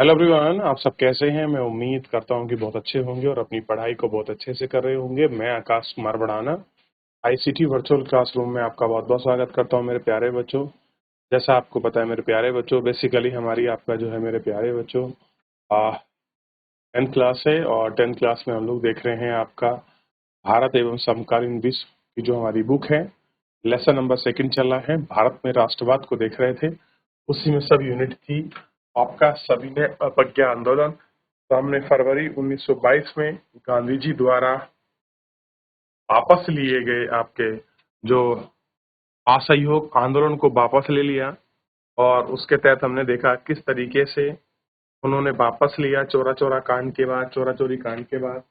Hello everyone, आप सब कैसे हैं? मैं उम्मीद करता हूं कि बहुत अच्छे होंगे और अपनी पढ़ाई को बहुत अच्छे से कर रहे होंगे। मैं आकाश कुमार बढ़ाना आईसीटी वर्चुअल क्लासरूम में आपका बहुत बहुत स्वागत करता हूं मेरे प्यारे बच्चों। जैसा आपको पता है मेरे प्यारे बच्चों, बेसिकली हमारी आपका जो है मेरे प्यारे बच्चों 10th क्लास है और 10th क्लास में हम लोग देख रहे हैं आपका भारत एवं समकालीन विश्व की जो हमारी बुक है। लेसन नंबर 2 चल रहा है, भारत में राष्ट्रवाद को देख रहे थे। उसी में सब यूनिट थी आपका सविनय अवज्ञा आंदोलन। तो हमने फरवरी 1922 में गांधी जी द्वारा वापस लिए गए आपके जो असहयोग आंदोलन को वापस ले लिया और उसके तहत हमने देखा किस तरीके से उन्होंने वापस लिया चौरा चौरा कांड के बाद, चौरा चौरी कांड के बाद,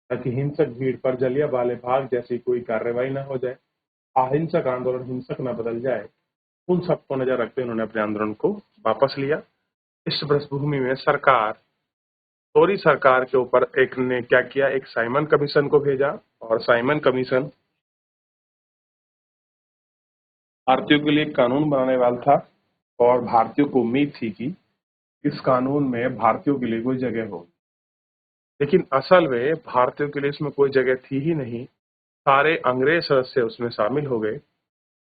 ताकि हिंसक भीड़ पर जलियांवाला बाग जैसी कोई कार्रवाई न हो जाए, अहिंसक आंदोलन हिंसक न बदल जाए। उन सबको नजर रखते उन्होंने अपने आंदोलन को वापस लिया। इस पृष्ठभूमि में टोरी सरकार के ऊपर एक ने क्या किया, एक साइमन कमीशन को भेजा और साइमन कमीशन भारतीयों के लिए कानून बनाने वाला था और भारतीयों को उम्मीद थी कि इस कानून में भारतीयों के लिए कोई जगह हो। लेकिन असल में भारतीयों के लिए इसमें कोई जगह थी ही नहीं। सारे अंग्रेज सदस्य उसमें शामिल हो गए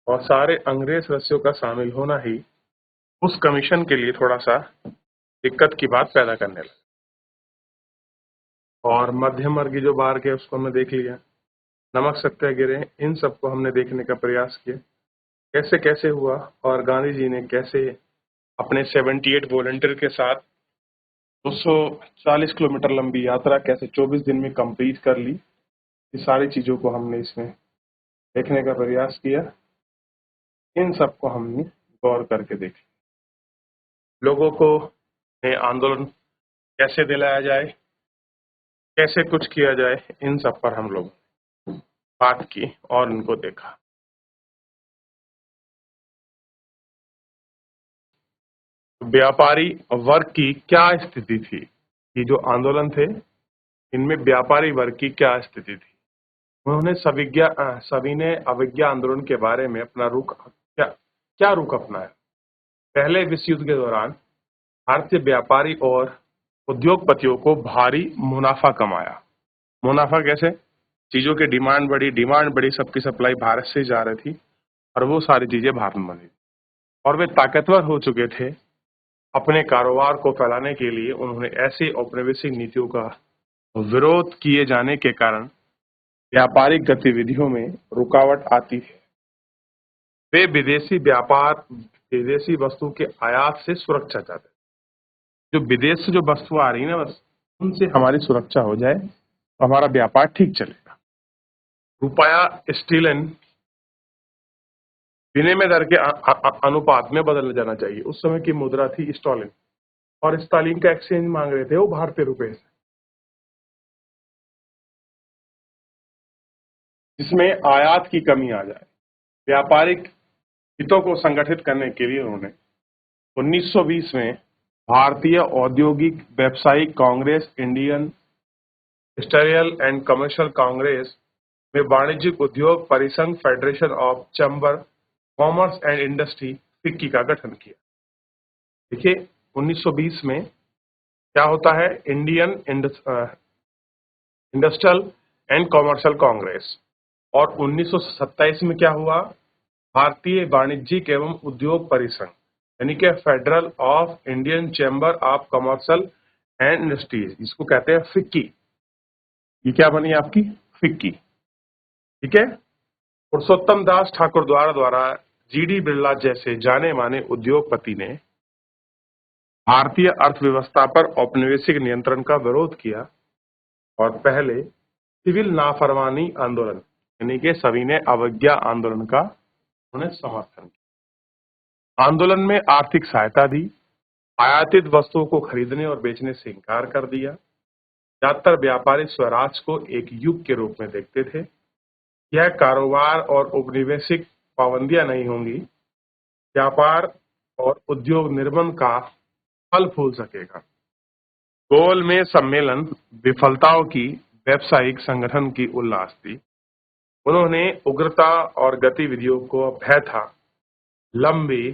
और सारे अंग्रेज सदस्यों का शामिल होना ही उस कमीशन के लिए थोड़ा सा दिक्कत की बात पैदा करने लगा। और मध्यम वर्गीय जो बाहर के उसको हमने देख लिया, नमक सत्याग्रह, इन सबको हमने देखने का प्रयास किया कैसे कैसे हुआ और गांधी जी ने कैसे अपने 78 वॉलंटियर के साथ 240 किलोमीटर लंबी यात्रा कैसे 24 दिन में कंप्लीट कर ली। ये सारी चीजों को हमने इसमें देखने का प्रयास किया। इन सबको हमने गौर करके देखा, लोगों को आंदोलन कैसे दिलाया जाए, कैसे कुछ किया जाए, इन सब पर हम लोग बात की और इनको देखा। व्यापारी वर्ग की क्या स्थिति थी? ये जो आंदोलन थे इनमें व्यापारी वर्ग की क्या स्थिति थी? उन्होंने सविनय अवज्ञा आंदोलन के बारे में अपना रुख क्या रुख अपनाया? पहले विश्व युद्ध के दौरान भारतीय व्यापारी और उद्योगपतियों को भारी मुनाफा कमाया। मुनाफा कैसे? चीजों की डिमांड बढ़ी, सबकी सप्लाई भारत से जा रही थी और वो सारी चीजें भारत में बनी और वे ताकतवर हो चुके थे। अपने कारोबार को फैलाने के लिए उन्होंने ऐसी औपनिवेशिक नीतियों का विरोध किए जाने के कारण व्यापारिक गतिविधियों में रुकावट आती है। वे विदेशी वस्तु के आयात से सुरक्षा चाहते हैं। जो विदेश से जो वस्तु आ रही है ना, बस उनसे हमारी सुरक्षा हो जाए तो हमारा व्यापार ठीक चलेगा। रुपया स्टीलन विनिमय दर के अनुपात में बदल जाना चाहिए। उस समय की मुद्रा थी स्टॉलिन और स्टालिन का एक्सचेंज मांग रहे थे वो भारतीय रुपए से, जिसमें आयात की कमी आ जाए। व्यापारिक हितों को संगठित करने के लिए उन्होंने 1920 में भारतीय औद्योगिक व्यावसायिक Congress, Indian industrial and commercial Congress में वाणिज्यिक उद्योग परिसंघ, federation of chamber commerce and industry, FICCI का गठन किया। देखिए 1920 में क्या होता है, Indian industrial and commercial Congress, और 1927 में क्या हुआ, भारतीय वाणिज्यिक एवं उद्योग परिसंघ, यानी कि federal of Indian chamber of commercial and industries, इसको कहते हैं फिक्की। ये क्या बनी आपकी? फिक्की। ठीक है। पुरुषोत्तम दास ठाकुर द्वारा जीडी बिरला जैसे जाने माने उद्योगपति ने भारतीय अर्थव्यवस्था पर औपनिवेशिक नियंत्रण का विरोध किया और पहले सिविल नाफरमानी आंदोलन यानी कि सविनय अवज्ञा आंदोलन का उन्होंने समर्थन किया। आंदोलन में आर्थिक सहायता दी, आयातित वस्तुओं को खरीदने और बेचने से इनकार कर दिया। ज्यादातर व्यापारी स्वराज को एक युग के रूप में देखते थे। यह कारोबार और औपनिवेशिक पाबंदियां नहीं होंगी, व्यापार और उद्योग निर्बंध का फल फूल सकेगा। गोल में सम्मेलन विफलताओं की व्यावसायिक संगठन की उल्लास थी। उन्होंने उग्रता और गतिविधियों को भय था, लंबी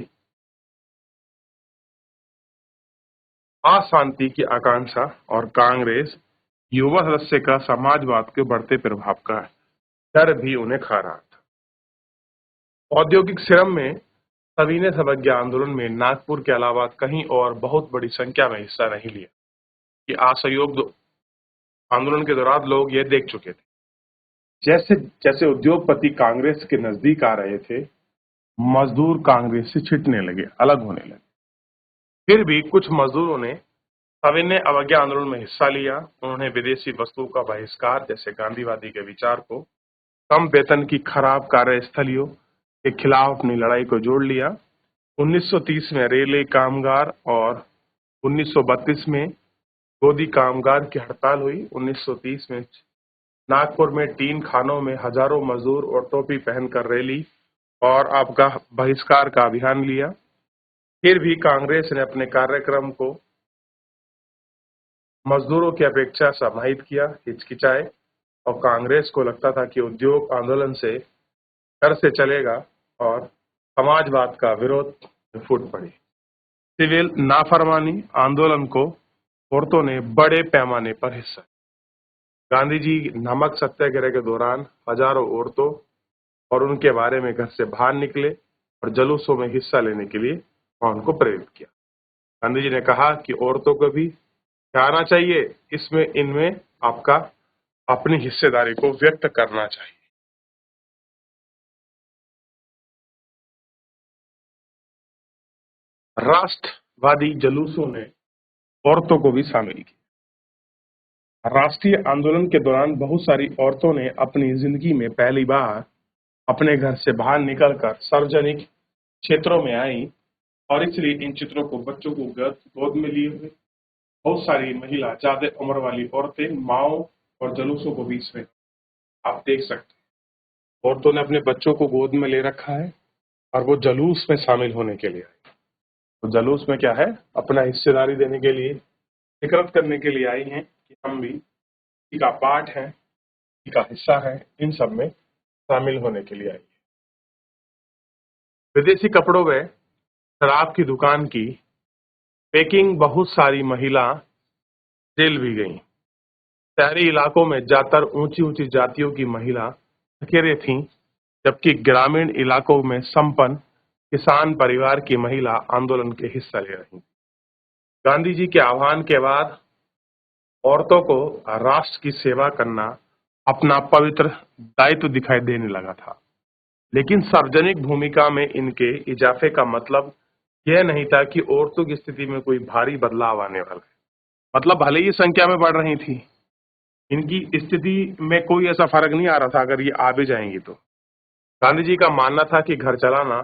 अशांति की आकांक्षा और कांग्रेस युवा सदस्य का समाजवाद के बढ़ते प्रभाव का डर भी उन्हें खा रहा था। औद्योगिक श्रम में सविनय अवज्ञा आंदोलन में नागपुर के अलावा कहीं और बहुत बड़ी संख्या में हिस्सा नहीं लिया कि असहयोग आंदोलन के दौरान लोग ये देख चुके थे। जैसे जैसे उद्योगपति कांग्रेस के नजदीक आ रहे थे, मजदूर कांग्रेस से छिटने लगे, अलग होने लगे। फिर भी कुछ मजदूरों ने सविनय अवज्ञा आंदोलन में हिस्सा लिया। उन्होंने विदेशी वस्तुओं का बहिष्कार जैसे गांधीवादी के विचार को, कम वेतन की खराब कार्यस्थलियों के खिलाफ अपनी लड़ाई को जोड़ लिया। 1930 में रेलवे कामगार और 1932 में गोदी कामगार की हड़ताल हुई। 1930 में नागपुर में टीन खानों में हजारों मजदूर और टोपी पहनकर रैली और आपका बहिष्कार का अभियान लिया। फिर भी कांग्रेस ने अपने कार्यक्रम को मजदूरों की अपेक्षा समाहित किया, हिचकिचाए, और कांग्रेस को लगता था कि उद्योग आंदोलन से घर से चलेगा और समाजवाद का विरोध फूट पड़ी। सिविल नाफरमानी आंदोलन को औरतों ने बड़े पैमाने पर हिस्सा। गांधी जी नमक सत्याग्रह के दौरान हजारों औरतों और उनके बारे में घर से बाहर निकले और जुलूसों में हिस्सा लेने के लिए उनको प्रेरित किया। गांधी जी ने कहा कि औरतों को भी आना चाहिए, इसमें इनमें आपका अपनी हिस्सेदारी को व्यक्त करना चाहिए। राष्ट्रवादी जुलूसों ने औरतों को भी शामिल किया। राष्ट्रीय आंदोलन के दौरान बहुत सारी औरतों ने अपनी जिंदगी में पहली बार अपने घर से बाहर निकलकर सार्वजनिक क्षेत्रों में आई और इसलिए इन चित्रों को बच्चों को गोद में लिए हुए बहुत सारी महिला, ज्यादा उम्र वाली औरतें, माओ और जुलूसों को बीच में आप देख सकते हैं। औरतों ने अपने बच्चों को गोद में ले रखा है और वो जुलूस में शामिल होने के लिए आई। तो जुलूस में क्या है, अपना हिस्सेदारी देने के लिए, फिक्रत करने के लिए आई हैं कि हम भी इसी का पार्ट है, इसी का हिस्सा है, इन सब में शामिल होने के लिए आई है। विदेशी कपड़ों में शराब की दुकान की पैकिंग बहुत सारी महिला जेल भी गई। शहरी इलाकों में ज्यादातर ऊंची ऊंची जातियों की महिला अकेले थीं, जबकि ग्रामीण इलाकों में संपन्न किसान परिवार की महिला आंदोलन के हिस्सा ले रही। गांधी जी के आह्वान के बाद औरतों को राष्ट्र की सेवा करना अपना पवित्र दायित्व दिखाई देने लगा था, लेकिन सार्वजनिक भूमिका में इनके इजाफे का मतलब यह नहीं था कि औरतों की स्थिति में कोई भारी बदलाव आने वाला है। मतलब भले ही संख्या में बढ़ रही थी, इनकी स्थिति में कोई ऐसा फर्क नहीं आ रहा था अगर ये आ भी जाएंगी तो। गांधी जी का मानना था कि घर चलाना,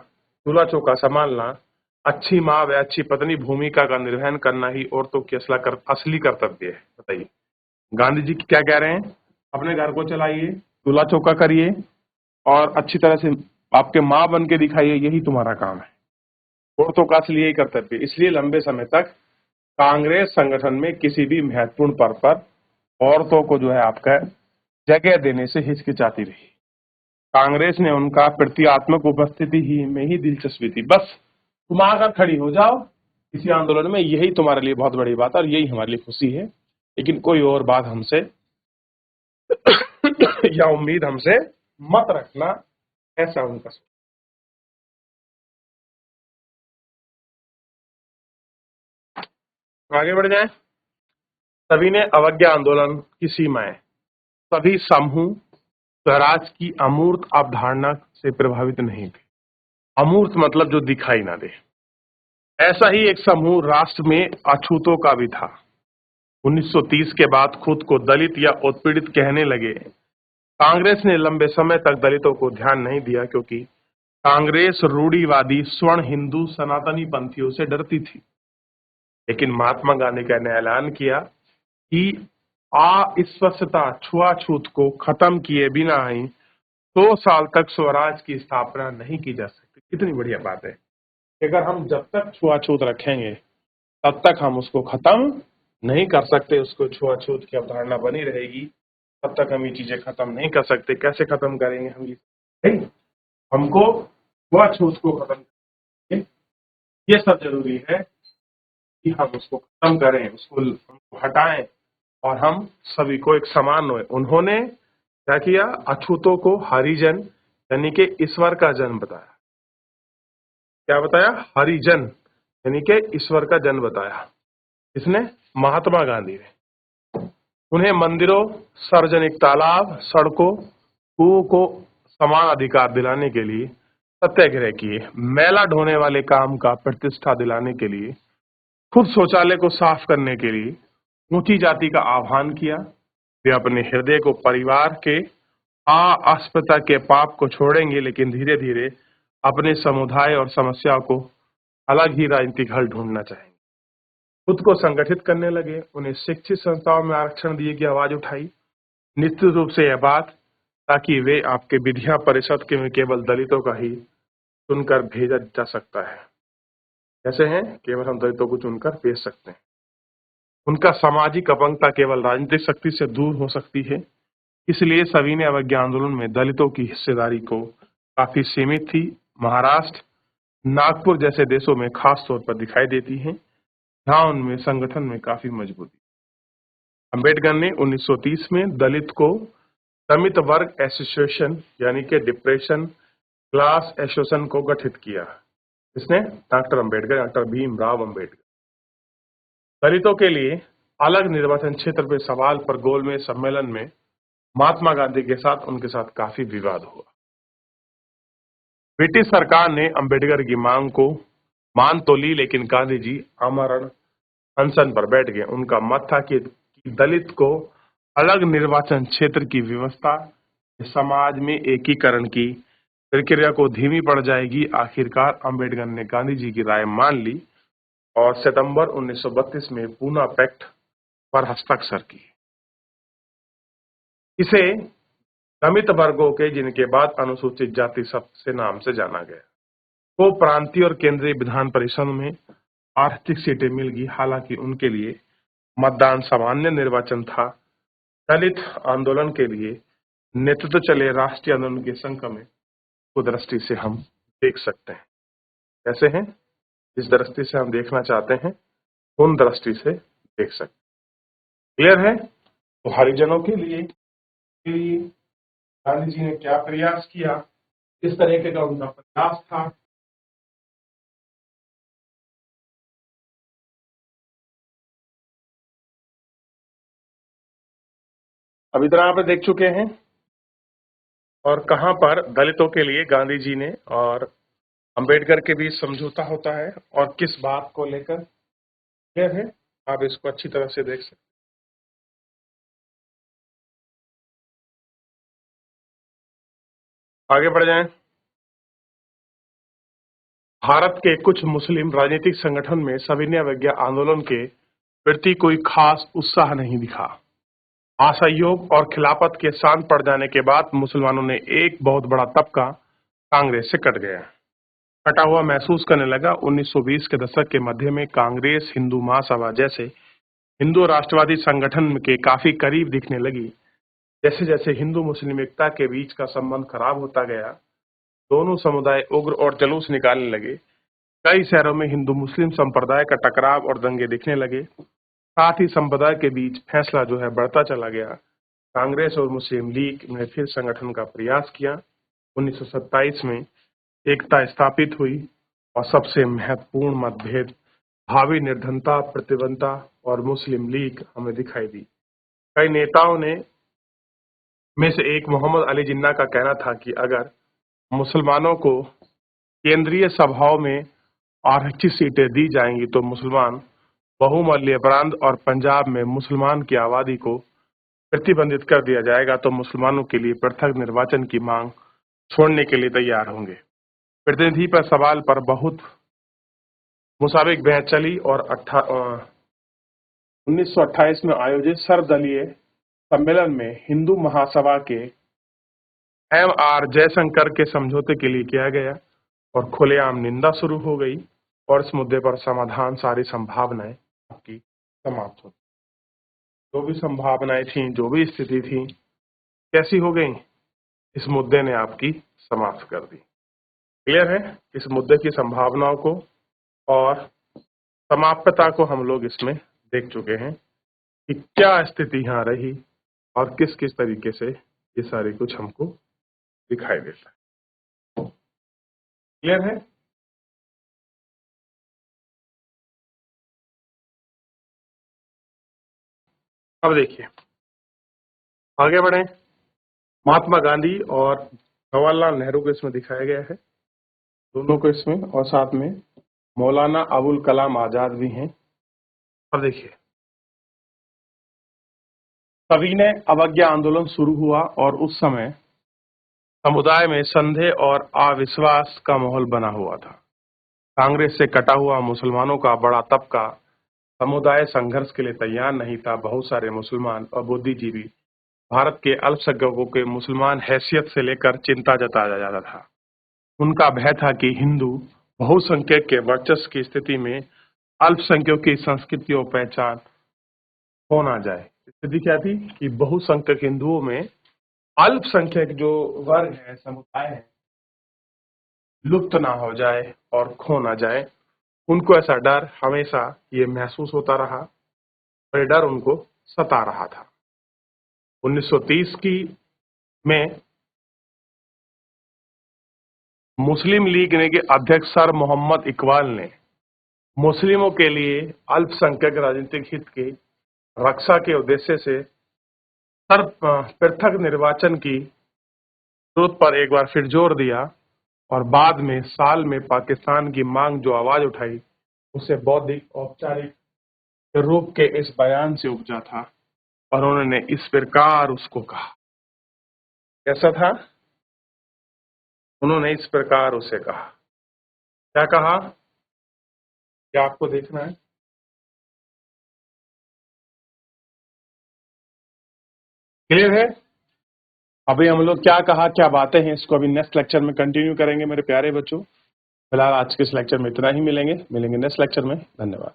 चूल्हा चौका संभालना, अच्छी माँ व अच्छी पत्नी भूमिका का निर्वहन करना ही औरतों की असली कर्तव्य है। बताइए गांधी जी क्या कह रहे हैं, अपने घर को चलाइए, चूल्हा चौका करिए और अच्छी तरह से आपके माँ बन के दिखाइए, यही तुम्हारा काम है। औरतों का असली यही कर्तव्य। इसलिए लंबे समय तक कांग्रेस संगठन में किसी भी महत्वपूर्ण पद पर औरतों को जो है आपका जगह देने से हिचकिचाती रही। कांग्रेस ने उनका प्रतीकात्मक उपस्थिति ही में ही दिलचस्पी थी। बस तुम आकर खड़ी हो जाओ इसी आंदोलन में, यही तुम्हारे लिए बहुत बड़ी बात है और यही हमारे लिए खुशी है, लेकिन कोई और बात हमसे या उम्मीद हमसे मत रखना, ऐसा उनका सोच। आगे बढ़ जाए। सभी ने अवज्ञा आंदोलन की सीमाएं, सभी समूह स्वराज की अमूर्त अवधारणा से प्रभावित नहीं थे। अमूर्त मतलब जो दिखाई ना दे। ऐसा ही एक समूह राष्ट्र में अछूतों का भी था। 1930 के बाद खुद को दलित या उत्पीड़ित कहने लगे। कांग्रेस ने लंबे समय तक दलितों को ध्यान नहीं दिया क्योंकि कांग्रेस रूढ़िवादी स्वर्ण हिंदू सनातनी पंथियों से डरती थी। लेकिन महात्मा गांधी ने ऐलान किया कि अस्पृश्यता, छुआछूत को खत्म किए बिना ही 100 साल तक स्वराज की स्थापना नहीं की जा सकती। कितनी बढ़िया बात है। अगर हम जब तक छुआछूत रखेंगे तब तक हम उसको खत्म नहीं कर सकते, उसको छुआछूत की अवधारणा बनी रहेगी, तब तक हम ये चीजें खत्म नहीं कर सकते। कैसे खत्म करेंगे हम ये, हमको छुआछूत को खत्म करेंगे, ये सब जरूरी है कि हम उसको खत्म करें, उसको हटाएं और हम सभी को एक समान होए। उन्होंने क्या किया? अछूतों को हरिजन यानी कि ईश्वर का जन्म बताया। क्या बताया? हरिजन यानी कि ईश्वर का जन्म बताया। इसने महात्मा गांधी ने उन्हें मंदिरों, सार्वजनिक तालाब, सड़कों, कुओं को समान अधिकार दिलाने के लिए सत्याग्रह किए, मैला ढोने वाले काम का प्रतिष्ठा दिलाने के लिए, खुद शौचालय को साफ करने के लिए ऊंची जाति का आह्वान किया। वे अपने हृदय को परिवार के अस्पृश्यता के पाप को छोड़ेंगे, लेकिन धीरे धीरे अपने समुदाय और समस्या को अलग ही राजनीतिक हल ढूंढना चाहेंगे। खुद को संगठित करने लगे, उन्हें शिक्षित संस्थाओं में आरक्षण दिए की आवाज उठाई। निश्चित रूप से यह बात ताकि वे आपके विधिया परिषद के में केवल दलितों का ही चुनकर भेजा जा सकता है। कैसे हैं? केवल हम दलितों को चुनकर भेज सकते हैं। उनका सामाजिक अपंगता केवल राजनीतिक शक्ति से दूर हो सकती है। इसलिए सविनय अवज्ञा आंदोलन में दलितों की हिस्सेदारी को काफी सीमित थी। महाराष्ट्र, नागपुर जैसे देशों में खास तौर पर दिखाई देती है, जहां उनमें संगठन में काफी मजबूती। अंबेडकर ने 1930 में दलित को दमित वर्ग एसोसिएशन यानी कि डिप्रेशन क्लास एसोसिएशन को गठित किया। इसने डॉक्टर अंबेडकर, डॉक्टर भीमराव अंबेडकर। दलितों के लिए अलग निर्वाचन क्षेत्र पे सवाल पर गोलमेज सम्मेलन में महात्मा गांधी के साथ उनके साथ काफी विवाद हुआ। ब्रिटिश सरकार ने अंबेडकर की मांग को मान तो ली, लेकिन गांधी जी आमरण अनशन पर बैठ गए। उनका मत था कि दलित को अलग निर्वाचन क्षेत्र की व्यवस्था समाज में एकीकरण की प्रक्रिया को धीमी पड़ जाएगी। आखिरकार अंबेडकर ने गांधी जी की राय मान ली और सितंबर 1932 में पूना पैक्ट पर हस्ताक्षर किए। इसे दमित वर्गों के, जिनके बाद अनुसूचित जाति शब्द से नाम से जाना गया, को प्रांतीय और केंद्रीय विधान परिषद में आर्थिक सीटें मिल गई। हालांकि उनके लिए मतदान सामान्य निर्वाचन था। दलित आंदोलन के लिए नेतृत्व चले राष्ट्रीय आंदोलन के संघ में को दृष्टि से हम देख सकते हैं। कैसे हैं? जिस दृष्टि से हम देखना चाहते हैं उन दृष्टि से देख सकते हैं। क्लियर है? तो हरिजनों के लिए गांधी जी ने क्या प्रयास किया, किस तरीके का उनका प्रयास था। अब इधर आप देख चुके हैं और कहां पर दलितों के लिए गांधी जी ने और अंबेडकर के बीच समझौता होता है और किस बात को लेकर। क्लियर है? आप इसको अच्छी तरह से देख सकते हैं। आगे बढ़ जाएं। भारत के कुछ मुस्लिम राजनीतिक संगठन में सविनय अवज्ञा आंदोलन के प्रति कोई खास उत्साह नहीं दिखा। असहयोग और खिलाफत के शांत पड़ जाने के बाद मुसलमानों ने एक बहुत बड़ा तबका कांग्रेस से कट गया, कटा हुआ महसूस करने लगा। 1920 के दशक के मध्य में कांग्रेस हिंदू महासभा जैसे हिंदू राष्ट्रवादी संगठन के काफी करीब दिखने लगी। जैसे जैसे हिंदू मुस्लिम एकता के बीच का संबंध खराब होता गया, दोनों समुदाय उग्र और जुलूस निकालने लगे। कई शहरों में हिंदू मुस्लिम संप्रदाय का टकराव और दंगे दिखने लगे। साथ ही संप्रदाय के बीच फैसला जो है बढ़ता चला गया। कांग्रेस और मुस्लिम लीग ने फिर संगठन का प्रयास किया। 1927 में एकता स्थापित हुई और सबसे महत्वपूर्ण मतभेद भावी निर्धनता प्रतिबद्धता और मुस्लिम लीग हमें दिखाई दी। कई नेताओं ने में से एक मोहम्मद अली जिन्ना का कहना था कि अगर मुसलमानों को केंद्रीय सभाओं में आरक्षित सीटें दी जाएंगी तो मुसलमान बहुमूल्य प्रांत और पंजाब में मुसलमान की आबादी को प्रतिबंधित कर दिया जाएगा, तो मुसलमानों के लिए पृथक निर्वाचन की मांग छोड़ने के लिए तैयार होंगे। प्रतिनिधि पर सवाल पर बहुत मुसाबिक बहस चली और 1928 में आयोजित सर्वदलीय सम्मेलन में हिंदू महासभा के M.R. जयशंकर के समझौते के लिए किया गया और खुलेआम निंदा शुरू हो गई और इस मुद्दे पर समाधान सारी संभावनाएं आपकी समाप्त हो। जो भी संभावनाएं थी, जो भी स्थिति थी, कैसी हो गई? इस मुद्दे ने आपकी समाप्त कर दी। क्लियर है? इस मुद्दे की संभावनाओं को और समाप्यता को हम लोग इसमें देख चुके हैं कि क्या स्थिति यहाँ रही और किस किस तरीके से ये सारी कुछ हमको दिखाई देता है। क्लियर है? अब देखिए आगे बढ़े। महात्मा गांधी और जवाहरलाल नेहरू को इसमें दिखाया गया है, दोनों को इसमें, और साथ में मौलाना अबुल कलाम आजाद भी हैं। अब देखिए सभी ने अवज्ञा आंदोलन शुरू हुआ और उस समय समुदाय में संदेह और अविश्वास का माहौल बना हुआ था। कांग्रेस से कटा हुआ मुसलमानों का बड़ा तबका समुदाय संघर्ष के लिए तैयार नहीं था। बहुत सारे मुसलमान और बुद्धिजीवी भारत के अल्पसंख्यकों के मुसलमान हैसियत से लेकर चिंता जताया जाता था। उनका भय था कि हिंदू बहुसंख्यक के वर्चस्व की स्थिति में अल्पसंख्यकों की संस्कृति और पहचान हो ना जाए। स्थिति क्या थी कि बहुसंख्यक हिंदुओं में अल्पसंख्यक जो वर्ग है, समुदाय है, लुप्त ना हो जाए और खो ना जाए। उनको ऐसा डर हमेशा ये महसूस होता रहा और ये डर उनको सता रहा था। 1930 की में मुस्लिम लीग ने के अध्यक्ष सर मोहम्मद इकबाल ने मुस्लिमों के लिए अल्पसंख्यक राजनीतिक हित की रक्षा के उद्देश्य से पृथक निर्वाचन की जरूरत पर एक बार फिर जोर दिया और बाद में साल में पाकिस्तान की मांग जो आवाज उठाई उसे बौद्धिक औपचारिक रूप के इस बयान से उपजा था और उन्होंने इस प्रकार उसको कहा। कैसा था? उन्होंने इस प्रकार उसे कहा। क्या कहा? क्या आपको देखना है? क्लियर है? अभी हम लोग क्या कहा, क्या बातें हैं, इसको अभी नेक्स्ट लेक्चर में कंटिन्यू करेंगे मेरे प्यारे बच्चों। फिलहाल आज के इस लेक्चर में इतना ही। मिलेंगे नेक्स्ट लेक्चर में। धन्यवाद।